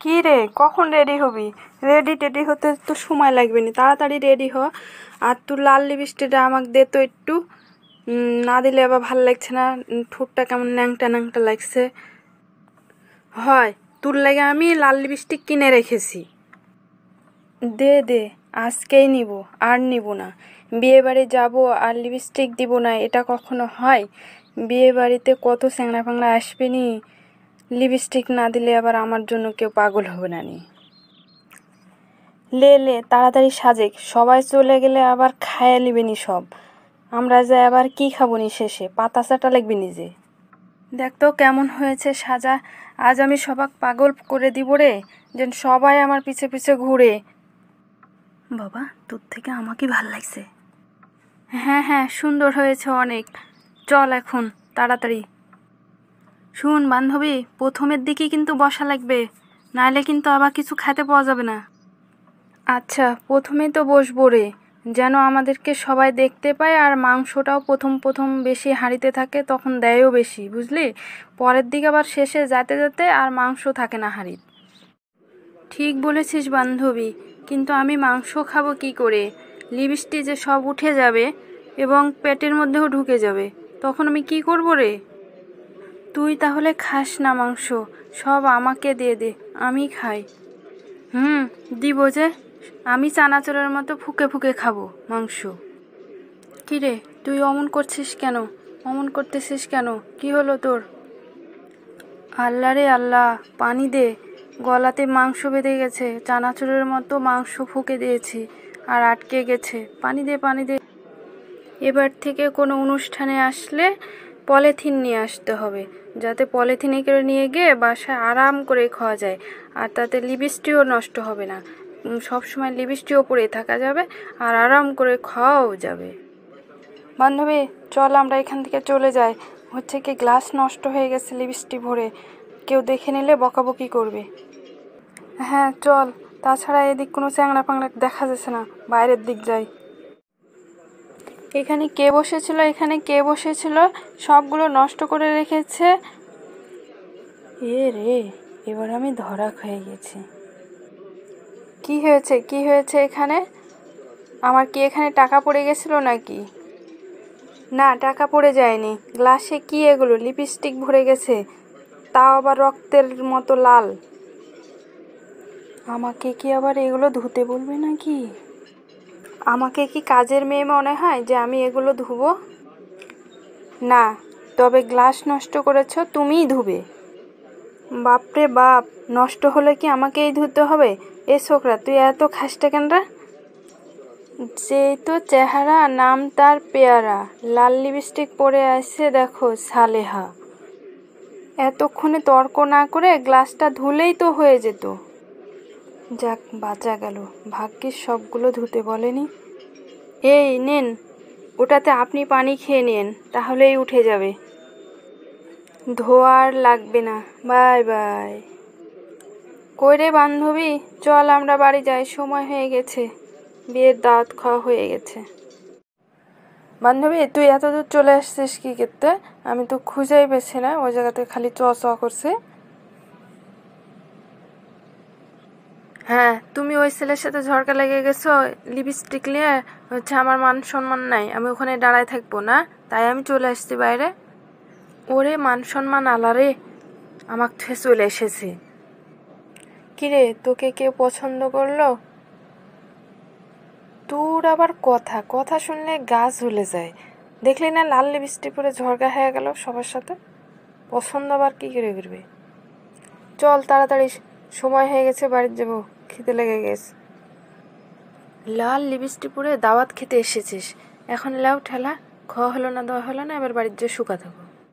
কি রে, কখন রেডি হবি? রেডি টেডি হতে তো সময় লাগবে না, তাড়াতাড়ি রেডি হ। আর তুই লাল লিপস্টিকটা আমাকে দে তো একটু। না দিলে আবার ভাল লাগছে না, ঠোঁটটা কেমন ন্যাংটা ন্যাংটা লাগছে। হয়, তোর লাগে আমি লাল লিপস্টিক কিনে রেখেছি। দে দে, আজকেই নিব, আর নিব না। বিয়ে বাড়ি যাবো আর লিপস্টিক দিব না, এটা কখনো হয়? বিয়ে বাড়িতে কত স্যাংরা ফ্যাংরা আসবে নি, লিপস্টিক না দিলে আবার আমার জন্য কেউ পাগল হবে না নি। লে লে তাড়াতাড়ি সাজেক, সবাই চলে গেলে আবার খায়া লিবে নি সব। আমরা যে আবার কি খাবো নি শেষে, পাতা চাটা লাগবে নিজে। দেখ তো কেমন হয়েছে সাজা। আজ আমি সবাক পাগল করে দিব রে, যেন সবাই আমার পিছে পিছে ঘুরে। বাবা, তোর থেকে আমাকে ভাল লাগছে। হ্যাঁ হ্যাঁ, সুন্দর হয়েছে অনেক। চল এখন তাড়াতাড়ি। শুন বান্ধবী, প্রথমের দিকেই কিন্তু বসা লাগবে, নাইলে কিন্তু আবার কিছু খেতে পাওয়া যাবে না। আচ্ছা, প্রথমেই তো বসবো রে, যেন আমাদেরকে সবাই দেখতে পায়, আর মাংসটাও প্রথম প্রথম বেশি হাঁড়িতে থাকে, তখন দেয়ও বেশি, বুঝলি? পরের দিকে আবার শেষে যেতে যেতে আর মাংস থাকে না হাঁড়ি। ঠিক বলেছিস বান্ধবী, কিন্তু আমি মাংস খাবো কি করে? লিপস্টিক যে সব উঠে যাবে এবং পেটের মধ্যেও ঢুকে যাবে, তখন আমি কি করব রে? তুই তাহলে খাস না মাংস, সব আমাকে দিয়ে দে, আমি খাই। দিব যে, আমি চানাচুরের মতো ফুকে ফুকে খাবো মাংস। কিরে, তুই অমন করছিস কেন? অমন করতেছিস কেন? কি হলো তোর? আল্লাহ রে আল্লাহ, পানি দে, গলাতে মাংস বেঁধে গেছে, চানাচুরের মতো মাংস ফুকে দিয়েছি আর আটকে গেছে, পানি দে পানি দে। এবার থেকে কোনো অনুষ্ঠানে আসলে পলিথিন নিয়ে আসতে হবে, যাতে পলিথিনে করে নিয়ে গিয়ে বাসায় আরাম করে খাওয়া যায়, আর তাতে লিপস্টিকও নষ্ট হবে না। সবসময় লিপস্টিকও পরে থাকা যাবে আর আরাম করে খাওয়াও যাবে। বান্ধবী, চল আমরা এখান থেকে চলে যাই। হচ্ছে কি, গ্লাস নষ্ট হয়ে গেছে লিপস্টিক ভরে, কেউ দেখে নিলে বকাবকি করবে। হ্যাঁ চল, তাছাড়া এদিক কোনো চ্যাংড়া ফাংড়া দেখা যাচ্ছে না, বাইরের দিক যাই। এখানে কে বসেছিল, এখানে কে বসেছিল, সবগুলো নষ্ট করে রেখেছে। এ রে, এবার আমি ধরা খেয়ে গেছি। কি হয়েছে, কি হয়েছে এখানে? আমার কি এখানে টাকা পড়ে গেছিল নাকি? না, টাকা পড়ে যায়নি। গ্লাসে কি এগুলো, লিপস্টিক ভরে গেছে, তাও আবার রক্তের মতো লাল। আমাকে কি আবার এগুলো ধুতে বলবে নাকি? আমাকে কি কাজের মেয়ে মনে হয় যে আমি এগুলো ধুবো? না, তবে গ্লাস নষ্ট করেছ, তুমিই ধুবে। বাপরে বাপ, নষ্ট হলে কি আমাকেই ধুতে হবে? এ ছোকরা, তুই এত খাসটা কেন রে? যেই তো চেহারা, নাম তার পেয়ারা, লাল লিপস্টিক পরে আছে দেখো সালেহা। এতক্ষণে তর্ক না করে গ্লাসটা ধুলেই তো হয়ে যেত। যাক, বাঁচা গেল, ভাগ্যিস সবগুলো ধুতে বলেনি। এই নেন, ওটাতে আপনি পানি খেয়ে নেন, তাহলেই উঠে যাবে। ধোয়ার লাগবে না, বাই বাই। কই রে বান্ধবী, চল আমরা বাড়ি যাই, সময় হয়ে গেছে, বিয়ের দাওয়াত খাওয়া হয়ে গেছে। বান্ধবী, তুই এত দূর চলে আসছিস কি করতে? আমি তো খুঁজেই পেছি না, ওই জায়গাতে খালি চ চ করছে। হ্যাঁ, তুমি ওই ছেলের সাথে ঝড়কা লেগে গেছো লিপস্টিক নিয়ে, হচ্ছে আমার মান সম্মান নাই, আমি ওখানে দাঁড়ায় থাকবো না, তাই আমি চলে আসছি বাইরে। ওরে মান সম্মান আলারে, আমাক থুয়ে চলে এসেছে। কিরে, তোকে কেউ পছন্দ করলো? তোর আবার কথা কথা শুনলে গা ঝুলে যায়। দেখলি না, লাল লিপস্টিক পরে ঝরগা হয়ে গেল সবার সাথে। পছন্দ আবার কি করে করবে? চল তাড়াতাড়ি, সময় হয়ে গেছে, বাড়ির যাবো, খিদে লেগে গেছে। লাল লিপস্টিক পরে দাওয়াত খেতে এসেছিস, এখন লাও ঠেলা, খাওয়া হলো না, দেওয়া হলো না, এবার বাড়ির যে শুকা থাকো।